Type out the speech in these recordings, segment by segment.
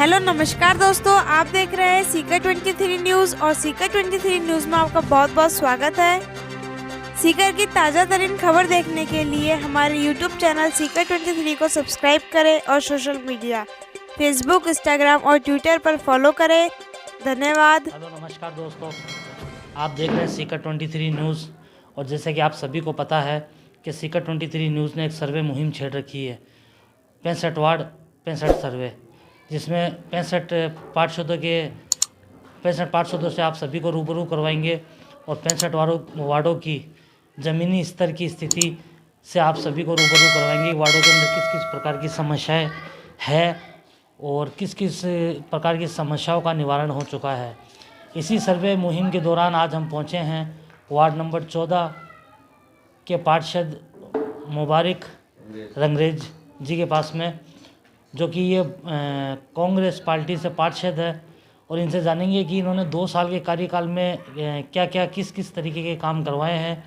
Hello नमस्कार दोस्तों, आप देख रहे हैं सीकर 23 न्यूज़ और सीकर 23 न्यूज़ में आपका बहुत बहुत स्वागत है। सीकर की ताज़ा तरीन खबर देखने के लिए हमारे यूट्यूब चैनल सीकर 23 को सब्सक्राइब करें और सोशल मीडिया फेसबुक, इंस्टाग्राम और ट्विटर पर फॉलो करें। धन्यवाद। हेलो नमस्कार दोस्तों, आप देख रहे हैं सीकर 23 न्यूज़। और जैसे कि आप सभी को पता है कि सीकर 23 न्यूज़ ने एक सर्वे मुहिम छेड़ रखी है, 65 वार्ड 65 सर्वे, जिसमें 65 पार्षदों से आप सभी को रूबरू करवाएंगे और 65 वार्डों की ज़मीनी स्तर की स्थिति से आप सभी को रूबरू करवाएंगे। वार्डों के अंदर किस किस प्रकार की समस्याएं हैं और किस किस प्रकार की समस्याओं का निवारण हो चुका है। इसी सर्वे मुहिम के दौरान आज हम पहुंचे हैं वार्ड नंबर 14 के पार्षद मुबारक रंगरेज जी के पास में, जो कि ये कांग्रेस पार्टी से पार्षद है, और इनसे जानेंगे कि इन्होंने 2 साल के कार्यकाल में क्या क्या किस किस तरीके के काम करवाए हैं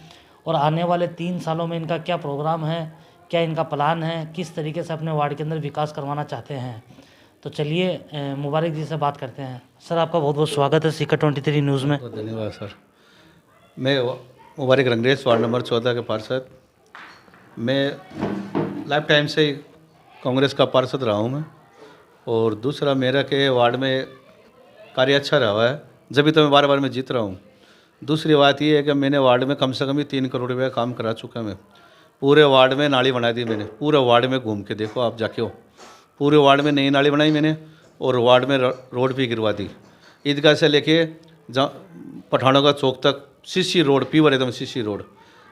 और आने वाले 3 सालों में इनका क्या प्रोग्राम है, क्या इनका प्लान है, किस तरीके से अपने वार्ड के अंदर विकास करवाना चाहते हैं। तो चलिए मुबारक जी से बात करते हैं। सर, आपका बहुत बहुत स्वागत है सीकर 23 न्यूज़ में। धन्यवाद सर। मैं मुबारक रंगरेज, वार्ड नंबर 14 के पार्षद। मैं लाइफ टाइम से कांग्रेस का पार्षद रहा हूँ मैं, और दूसरा मेरा के वार्ड में कार्य अच्छा रहा है, जब तो मैं बार मैं जीत रहा हूँ। दूसरी बात ये है कि मैंने वार्ड में कम से कम 3 करोड़ रुपये का काम करा चुका। मैं पूरे वार्ड में नाली बना दी मैंने, पूरे वार्ड में घूम के देखो आप जाके हो, पूरे वार्ड में नई नाली बनाई मैंने और वार्ड में रोड भी गिरवा दी। ईदगाह से लेके पठानों का चौक तक सीसी रोड, पीवर एकदम सीसी रोड।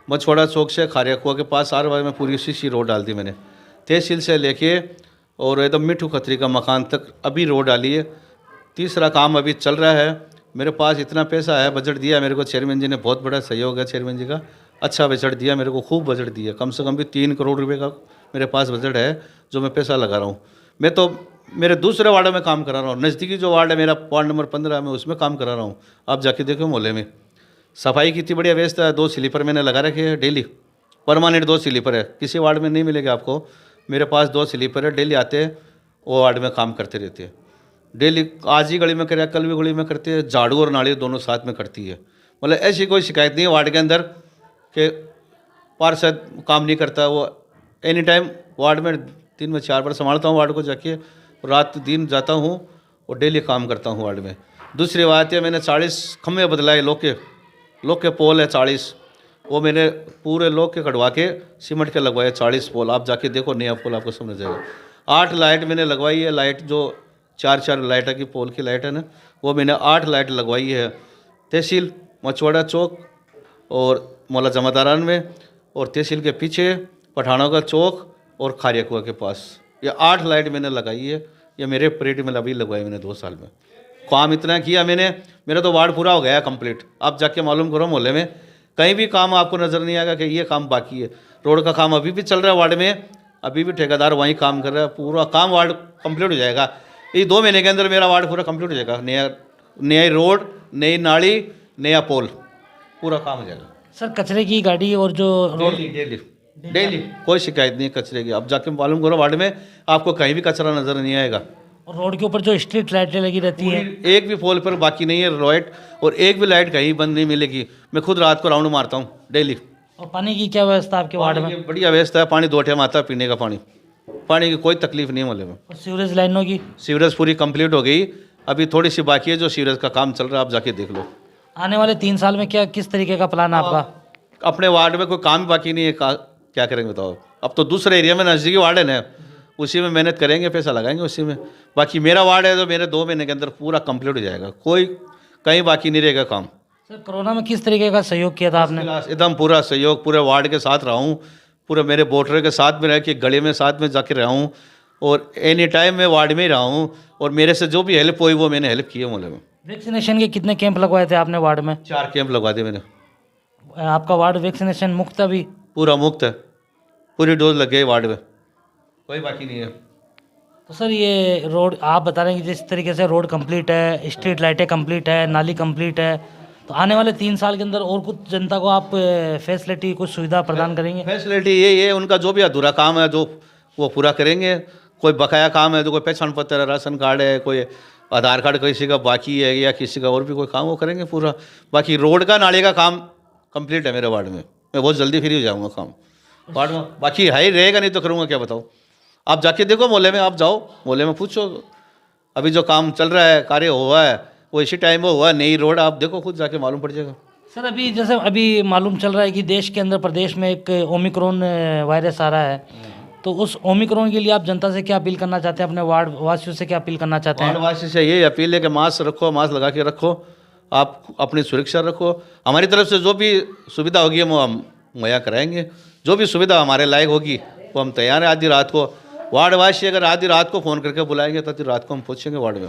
मछवाड़ा चौक से खारिया कुआ के पास 4 बार में पूरी सीसी रोड डाल दी मैंने। तहसील से लेके और एकदम मिठू खत्री का मकान तक अभी रोड डाली है। तीसरा काम अभी चल रहा है। मेरे पास इतना पैसा है, बजट दिया मेरे को चेयरमैन जी ने, बहुत बड़ा सहयोग है चेयरमैन जी का, अच्छा बजट दिया मेरे को, खूब बजट दिया। कम से कम भी 3 करोड़ रुपए का मेरे पास बजट है जो मैं पैसा लगा रहा हूँ। मैं तो मेरे दूसरे वार्ड में काम करा रहा हूँ, नज़दीकी जो वार्ड है मेरा वार्ड नंबर 15 में, उसमें काम करा रहा हूँ। आप जाके देखो मोहल्ले में सफाई की इतनी बढ़िया व्यवस्था है। 2 स्लीपर मैंने लगा रखे हैं डेली, परमानेंट 2 स्लीपर है, किसी वार्ड में नहीं मिलेगा आपको। मेरे पास 2 स्लीपर है, डेली आते हैं, वो वार्ड में काम करते रहते हैं डेली। आज ही गली में करे, कल भी गली में करते हैं, झाड़ू और नाली दोनों साथ में करती है। मतलब ऐसी कोई शिकायत नहीं है वार्ड के अंदर कि पार्षद काम नहीं करता। वो एनी टाइम वार्ड में 3 में 4 बार संभालता हूँ वार्ड को जाके, रात दिन जाता हूँ और डेली काम करता हूँ वार्ड में। दूसरी बात है, मैंने 40 खम्भे बदलाए, लोग के पोल है 40, वो मैंने पूरे लोग के कटवा के सीमेंट के लगवाए 40 पोल। आप जाके देखो, नया पोल आपको समझ जाएगा। 8 लाइट मैंने लगवाई है, लाइट जो 4 लाइट की पोल की लाइट है ना, वो मैंने 8 लाइट लगवाई है। तहसील मछवाड़ा चौक और मौला जमादारान में, और तहसील के पीछे पठानों का चौक और खारिया कुआ के पास, ये 8 लाइट मैंने लगाई है। ये मेरे परेड में अभी लगवाई मैंने 2 साल में। काम इतना किया मैंने, मेरा तो वार्ड पूरा हो गया है कंप्लीट। आप जाके मालूम करो मोहल्ले में, कहीं भी काम आपको नज़र नहीं आएगा कि ये काम बाकी है। रोड का काम अभी भी चल रहा है वार्ड में, अभी भी ठेकेदार वहीं काम कर रहा है। पूरा काम वार्ड कंप्लीट हो जाएगा, ये 2 महीने के अंदर मेरा वार्ड पूरा कंप्लीट हो जाएगा। नया रोड, नई नाली, नया पोल, पूरा काम हो जाएगा। सर, कचरे की गाड़ी और जो रोड डेली कोई शिकायत नहीं है कचरे की। आप जाके मालूम करो वार्ड में, आपको कहीं भी कचरा नज़र नहीं आएगा। और रोड के ऊपर जो स्ट्रीट लाइटें लगी रहती है, एक भी पोल पर बाकी नहीं है लाइट, और एक भी लाइट कहीं बंद नहीं मिलेगी। मैं खुद रात को राउंड मारता हूँ डेली। और पानी की क्या व्यवस्था आपके वार्ड में? बढ़िया व्यवस्था है, पानी 2 टाइम आता है पीने का पानी की कोई तकलीफ नहीं है मोहल्ले में। और सीवरेज लाइनों की? सीवरेज पूरी कंप्लीट हो गई, अभी थोड़ी सी बाकी है जो सीवरेज का काम चल रहा है, आप जाके देख लो। आने वाले 3 साल में क्या किस तरीके का प्लान है आपका? अपने वार्ड में कोई काम बाकी नहीं है, क्या करेंगे बताओ। अब तो दूसरे एरिया में नज़दीकी वार्ड है ना, उसी में मेहनत करेंगे, पैसा लगाएंगे उसी में। बाकी मेरा वार्ड है तो मेरे 2 महीने के अंदर पूरा कंप्लीट हो जाएगा, कोई कहीं बाकी नहीं रहेगा काम। सर, कोरोना में किस तरीके का सहयोग किया था आपने? एकदम पूरा सहयोग, पूरे वार्ड के साथ रहा हूँ, पूरे मेरे वोटर के साथ में रह के, गली में साथ में जाके रहा हूँ, और एनी टाइम मैं वार्ड में ही रहा हूँ, और मेरे से जो भी हेल्प हुई वो मैंने हेल्प की है मोहल्ले में। वैक्सीनेशन के कितने कैंप लगवाए थे आपने वार्ड में? 4 कैंप लगवा दिए मैंने। आपका वार्ड वैक्सीनेशन मुक्त अभी? पूरा मुक्त है, पूरी डोज लग गई वार्ड में, कोई बाकी नहीं है। तो सर, ये रोड आप बता रहे हैं कि जिस तरीके से रोड कंप्लीट है, स्ट्रीट लाइटें कंप्लीट है, नाली कंप्लीट है, तो आने वाले 3 साल के अंदर और कुछ जनता को आप फैसिलिटी, कुछ सुविधा प्रदान करेंगे? फैसिलिटी ये उनका जो भी अधूरा काम है जो वो पूरा करेंगे। कोई बकाया काम है तो कोई पहचान पत्र है, राशन कार्ड है, कोई आधार कार्ड किसी का बाकी है या किसी का और भी कोई काम वो करेंगे पूरा। बाकी रोड का नाले का काम कंप्लीट है मेरे वार्ड में, मैं बहुत जल्दी फ्री हो जाऊँगा काम वार्ड में। बाकी है ही रहेगा, नहीं तो करूँगा क्या बताओ। आप जाके देखो मोहल्ले में, आप जाओ मोहल्ले में पूछो, अभी जो काम चल रहा है, कार्य हुआ है वो इसी टाइम में हुआ है। नई रोड आप देखो खुद जाके मालूम पड़ जाएगा। सर अभी जैसे अभी मालूम चल रहा है कि देश के अंदर प्रदेश में एक ओमिक्रॉन वायरस आ रहा है, तो उस ओमिक्रॉन के लिए आप जनता से क्या अपील करना चाहते हैं, अपने वार्ड वासियों से क्या अपील करना चाहते हैं? वार्डवासी से यही अपील है कि मास्क रखो, मास्क लगा के रखो, आप अपनी सुरक्षा रखो। हमारी तरफ से जो भी सुविधा होगी वो हम मुहैया कराएंगे, जो भी सुविधा हमारे लायक होगी वो हम तैयार हैं। आधी रात को वार्डवासी अगर आधी रात को फ़ोन करके बुलाएंगे तो आधी रात को हम पहुँचेंगे वार्ड में।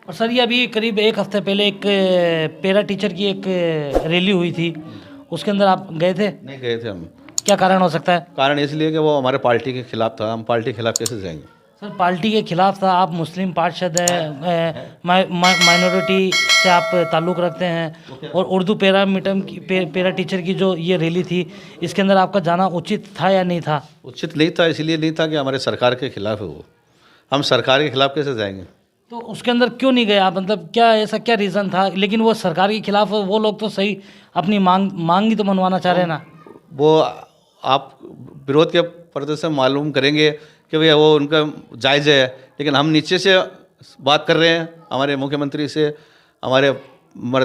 और सर ये अभी करीब एक हफ्ते पहले एक पैरा टीचर की एक रैली हुई थी, उसके अंदर आप गए थे? नहीं गए थे हम। क्या कारण हो सकता है? कारण इसलिए कि वो हमारे पार्टी के खिलाफ था, हम पार्टी के खिलाफ कैसे जाएंगे? सर पार्टी के खिलाफ था, आप मुस्लिम पार्षद हैं, माइनॉरिटी से आप ताल्लुक़ रखते हैं, और उर्दू पैरा टीचर की जो ये रैली थी इसके अंदर आपका जाना उचित था या नहीं था? उचित नहीं था, इसलिए नहीं था कि हमारे सरकार के खिलाफ है वो, हम सरकार के खिलाफ कैसे जाएंगे? तो उसके अंदर क्यों नहीं गए आप, मतलब क्या ऐसा क्या रीज़न था? लेकिन वो सरकार के खिलाफ, वो लोग तो सही अपनी मांग ही तो मनवाना चाह रहे हैं ना। वो आप विरोध के प्रदर्शन मालूम करेंगे कि भैया वो उनका जायज़ है, लेकिन हम नीचे से बात कर रहे हैं, हमारे मुख्यमंत्री से, हमारे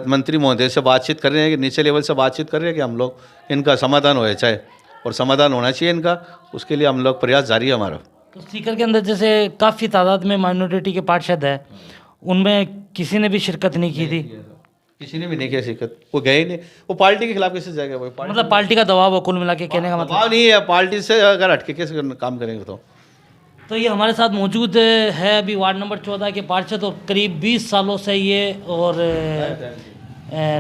मंत्री महोदय से बातचीत कर रहे हैं, कि नीचे लेवल से बातचीत कर रहे हैं कि हम लोग इनका समाधान हो जाए, और समाधान होना चाहिए इनका, उसके लिए हम लोग प्रयास जारी है हमारा। तो सीकर के अंदर जैसे काफ़ी तादाद में माइनॉरिटी के पार्षद है, उनमें किसी ने भी शिरकत नहीं की थी? किसी ने भी नहीं किया शिरकत, वो गए ही नहीं। वो पार्टी के खिलाफ कैसे जाएगा? वो मतलब पार्टी का दबाव है कुल मिला के, कहने का मतलब? दबाव नहीं है, पार्टी से अगर हटके कैसे काम करेंगे? तो ये हमारे साथ मौजूद है अभी वार्ड नंबर 14 के पार्षद, और करीब 20 सालों से ये और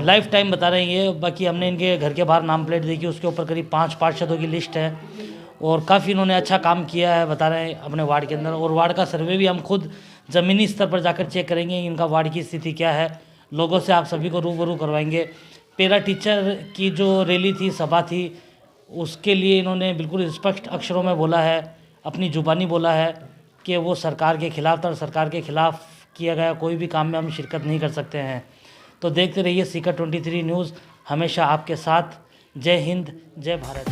लाइफ टाइम बता रहे हैं ये। बाकी हमने इनके घर के बाहर नाम प्लेट देखी, उसके ऊपर करीब 5 पार्षदों की लिस्ट है, और काफ़ी इन्होंने अच्छा काम किया है बता रहे हैं अपने वार्ड के अंदर। और वार्ड का सर्वे भी हम खुद ज़मीनी स्तर पर जाकर चेक करेंगे इनका वार्ड की स्थिति क्या है, लोगों से आप सभी को रूबरू करवाएंगे। पैरा टीचर की जो रैली थी, सभा थी, उसके लिए इन्होंने बिल्कुल स्पष्ट अक्षरों में बोला है, अपनी जुबानी बोला है कि वो सरकार के खिलाफ था, और सरकार के खिलाफ किया गया कोई भी काम में हम शिरकत नहीं कर सकते हैं। तो देखते रहिए सीकर 23 न्यूज़, हमेशा आपके साथ। जय हिंद, जय भारत।